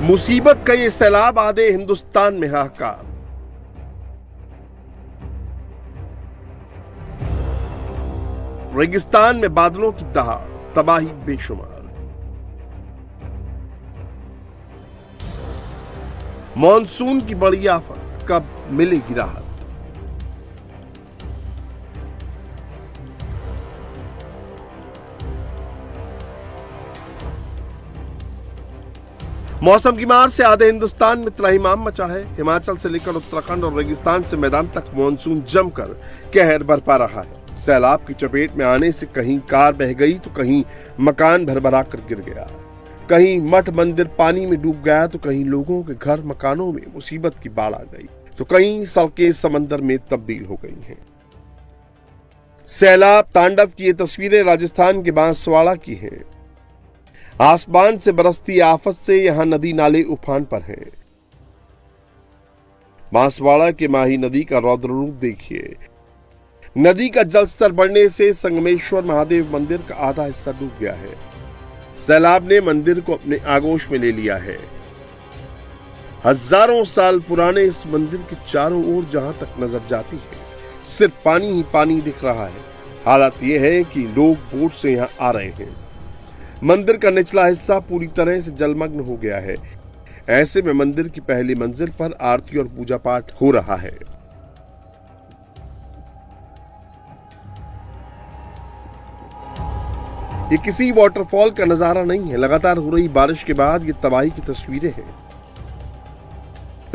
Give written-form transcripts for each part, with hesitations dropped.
मुसीबत का ये सैलाब आधे हिंदुस्तान में हाहाकार। रेगिस्तान में बादलों की दहाड़, तबाही बेशुमार। मॉनसून की बड़ी आफत, कब मिलेगी राहत? मौसम की मार से आधे हिंदुस्तान में त्राहिमाम मचा है। हिमाचल से लेकर उत्तराखंड और रेगिस्तान से मैदान तक मॉनसून जमकर कहर बरपा रहा है। सैलाब की चपेट में आने से कहीं कार बह गई तो कहीं मकान भरभरा कर गिर गया, कहीं मठ मंदिर पानी में डूब गया तो कहीं लोगों के घर मकानों में मुसीबत की बाढ़ आ गई तो कहीं सड़कें समंदर में तब्दील हो गई हैं। सैलाब तांडव की ये तस्वीरें राजस्थान के बांसवाड़ा की हैं। आसमान से बरसती आफत से यहां नदी नाले उफान पर हैं। बांसवाड़ा के माही नदी का रौद्र रूप देखिए। नदी का जलस्तर बढ़ने से संगमेश्वर महादेव मंदिर का आधा हिस्सा डूब गया है। सैलाब ने मंदिर को अपने आगोश में ले लिया है। हजारों साल पुराने इस मंदिर के चारों ओर जहां तक नजर जाती है सिर्फ पानी ही पानी दिख रहा है। हालत यह है कि लोग बोट से यहां आ रहे हैं। मंदिर का निचला हिस्सा पूरी तरह से जलमग्न हो गया है। ऐसे में मंदिर की पहली मंजिल पर आरती और पूजा पाठ हो रहा है। ये किसी वाटरफॉल का नजारा नहीं है। लगातार हो रही बारिश के बाद ये तबाही की तस्वीरें हैं।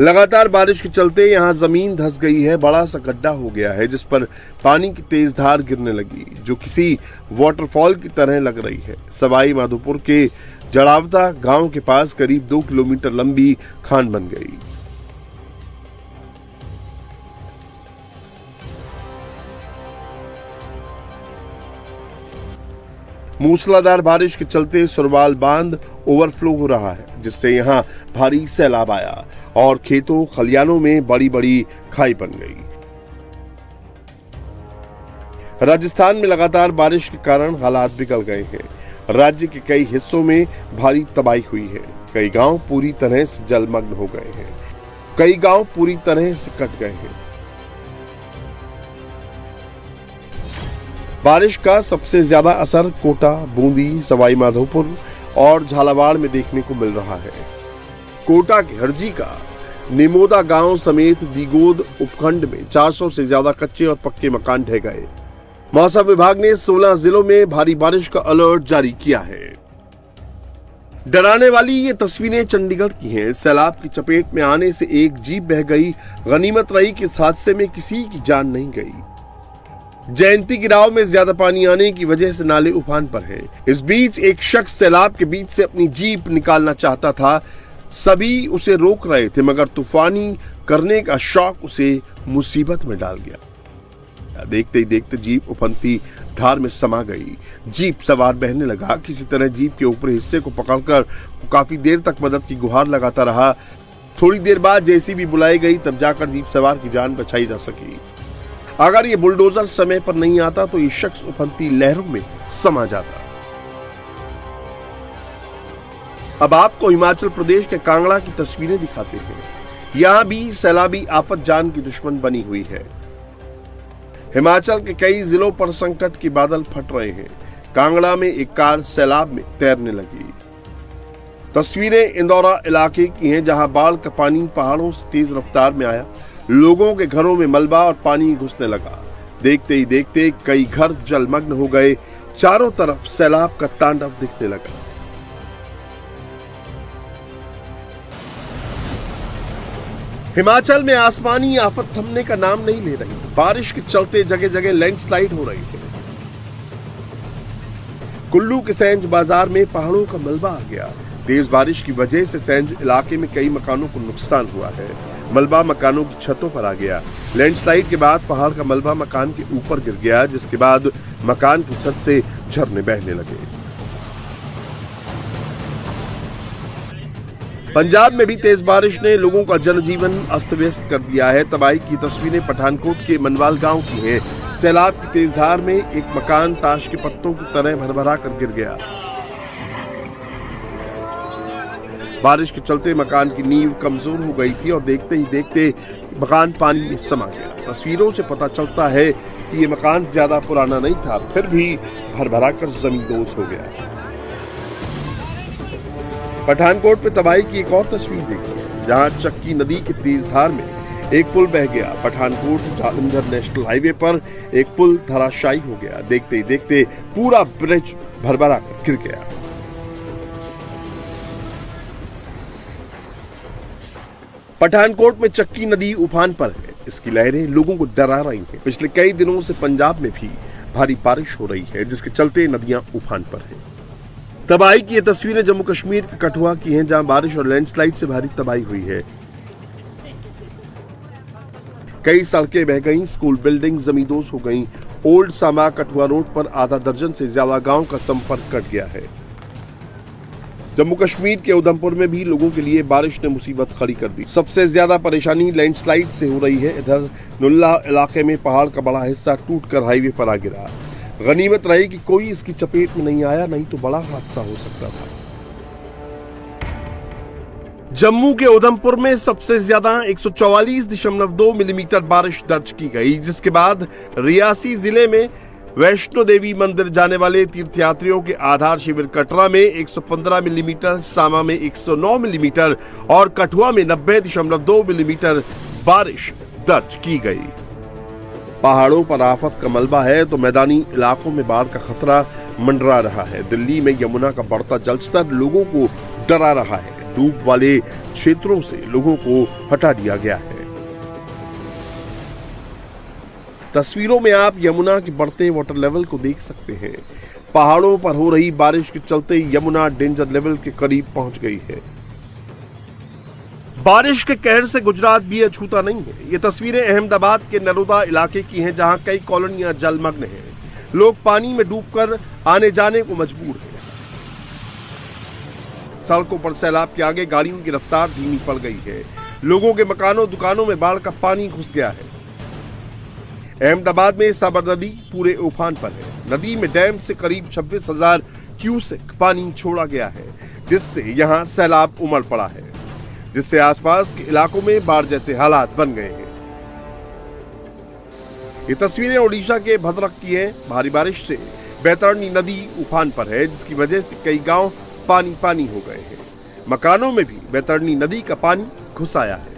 लगातार बारिश के चलते यहां जमीन धंस गई है। बड़ा सा गड्ढा हो गया है जिस पर पानी की तेज धार गिरने लगी जो किसी वाटरफॉल की तरह लग रही है। सवाई माधोपुर के जड़ावता गांव के पास करीब 2 किलोमीटर लंबी खान बन गई। मूसलाधार बारिश के चलते सुरवाल बांध ओवरफ्लो हो रहा है जिससे यहां भारी सैलाब आया और खेतों खलियानों में बड़ी बड़ी खाई बन गई। राजस्थान में लगातार बारिश के कारण हालात बिगड़ गए हैं। राज्य के कई हिस्सों में भारी तबाही हुई है। कई गांव पूरी तरह से जलमग्न हो गए हैं। कई गांव पूरी तरह से कट गए हैं। बारिश का सबसे ज्यादा असर कोटा, बूंदी, सवाई माधोपुर और झालावाड़ में देखने को मिल रहा है। कोटा के हरजी का निमोदा गांव समेत दिगोद उपखंड में 400 से ज्यादा कच्चे और पक्के मकान ढह गए। मौसम विभाग ने 16 जिलों में भारी बारिश का अलर्ट जारी किया है। डराने वाली ये तस्वीरें चंडीगढ़ की हैं। सैलाब की चपेट में आने से एक जीप बह गई। गनीमत रही कि इस हादसे में किसी की जान नहीं गई। जयंती गिराव में ज्यादा पानी आने की वजह से नाले उफान पर हैं। इस बीच एक शख्स सैलाब के बीच से अपनी जीप निकालना चाहता था। सभी उसे रोक रहे थे मगर तूफानी करने का शौक उसे मुसीबत में डाल गया। देखते ही देखते जीप उफनती धार में समा गई। जीप सवार बहने लगा। किसी तरह जीप के ऊपरी हिस्से को पकड़कर काफी देर तक मदद की गुहार लगाता रहा। थोड़ी देर बाद जेसीबी बुलाई गई तब जाकर जीप सवार की जान बचाई जा सकी। अगर ये बुलडोजर समय पर नहीं आता तो ये शख्स उफनती लहरों में समा जाता। अब आपको हिमाचल प्रदेश के कांगड़ा की तस्वीरें दिखाते हैं। यहां भी सैलाबी आफत जान की दुश्मन बनी हुई है। हिमाचल के कई जिलों पर संकट के बादल फट रहे हैं। कांगड़ा में एक कार सैलाब में तैरने लगी। तस्वीरें इंदौरा इलाके की हैं जहां बाढ़ का पानी पहाड़ों से तेज रफ्तार में आया। लोगों के घरों में मलबा और पानी घुसने लगा। देखते ही देखते कई घर जलमग्न हो गए। चारों तरफ सैलाब का तांडव दिखने लगा। हिमाचल में आसमानी आफत थमने का नाम नहीं ले रही। बारिश के चलते जगह जगह लैंडस्लाइड हो रही है। कुल्लू के सैंज बाजार में पहाड़ों का मलबा आ गया। तेज बारिश की वजह से सैंज इलाके में कई मकानों को नुकसान हुआ है। मलबा मकानों की छतों पर आ गया। लैंडस्लाइड के बाद पहाड़ का मलबा मकान के ऊपर गिर गया जिसके बाद मकान की छत से झरने बहने लगे। पंजाब में भी तेज बारिश ने लोगों का जनजीवन अस्त व्यस्त कर दिया है। तबाही की तस्वीरें पठानकोट के मनवाल गांव की हैं। सैलाब की तेज धार में एक मकान ताश के पत्तों की तरह भरभरा कर गिर गया। बारिश के चलते मकान की नींव कमजोर हो गई थी और देखते ही देखते मकान पानी में समा गया। तस्वीरों से पता चलता है कि ये मकान ज्यादा पुराना नहीं था, फिर भी भरभरा कर जमींदोज हो गया। पठानकोट में तबाही की एक और तस्वीर देखिए, जहां चक्की नदी की तेज धार में एक पुल बह गया। पठानकोट जालंधर नेशनल हाईवे पर एक पुल धराशायी हो गया। देखते ही देखते पूरा ब्रिज भरभरा कर गिर गया। पठानकोट में चक्की नदी उफान पर है। इसकी लहरें लोगों को डरा रही हैं। पिछले कई दिनों से पंजाब में भी भारी बारिश हो रही है, जिसके चलते नदियां उफान पर हैं। तबाही की ये तस्वीरें जम्मू कश्मीर के कठुआ की हैं, जहां बारिश और लैंडस्लाइड से भारी तबाही हुई है। कई सड़कें बह गईं, स्कूल बिल्डिंग जमींदोज हो गईं। ओल्ड सामा कठुआ रोड पर आधा दर्जन से ज्यादा गांव का संपर्क कट गया है। जम्मू कश्मीर के उधमपुर में भी लोगों के लिए बारिश ने मुसीबत खड़ी कर दी। सबसे ज्यादा परेशानी लैंडस्लाइड से हो रही है। इधर नुल्ला इलाके में पहाड़ का बड़ा हिस्सा टूटकर हाईवे पर आ गिरा। गनीमत रही कि कोई इसकी चपेट में नहीं आया, नहीं तो बड़ा हादसा हो सकता था। जम्मू के उधमपुर में सबसे ज्यादा 144.2 मिलीमीटर बारिश दर्ज की गई, जिसके बाद रियासी जिले में वैष्णो देवी मंदिर जाने वाले तीर्थयात्रियों के आधार शिविर कटरा में 115 मिलीमीटर, सामा में 109 मिलीमीटर और कठुआ में 90.2 मिलीमीटर बारिश दर्ज की गई। पहाड़ों पर आफत का मलबा है तो मैदानी इलाकों में बाढ़ का खतरा मंडरा रहा है। दिल्ली में यमुना का बढ़ता जलस्तर लोगों को डरा रहा है। डूब वाले क्षेत्रों से लोगों को हटा दिया गया है। तस्वीरों में आप यमुना के बढ़ते वाटर लेवल को देख सकते हैं। पहाड़ों पर हो रही बारिश के चलते यमुना डेंजर लेवल के करीब पहुंच गई है। बारिश के कहर से गुजरात भी अछूता नहीं है। ये तस्वीरें अहमदाबाद के नरोदा इलाके की हैं, जहां कई कॉलोनियां जलमग्न हैं। लोग पानी में डूबकर आने जाने को मजबूर हैं। सड़कों पर सैलाब के आगे गाड़ियों की रफ्तार धीमी पड़ गई है। लोगों के मकानों दुकानों में बाढ़ का पानी घुस गया है। अहमदाबाद में साबर नदी पूरे उफान पर है। नदी में डैम से करीब 26,000 क्यूसेक पानी छोड़ा गया है, जिससे यहां सैलाब उमड़ पड़ा है, जिससे आसपास के इलाकों में बाढ़ जैसे हालात बन गए हैं। ये तस्वीरें ओडिशा के भद्रक की हैं। भारी बारिश से बैतरणी नदी उफान पर है, जिसकी वजह से कई गांव पानी पानी हो गए हैं। मकानों में भी बैतरणी नदी का पानी घुस आया है।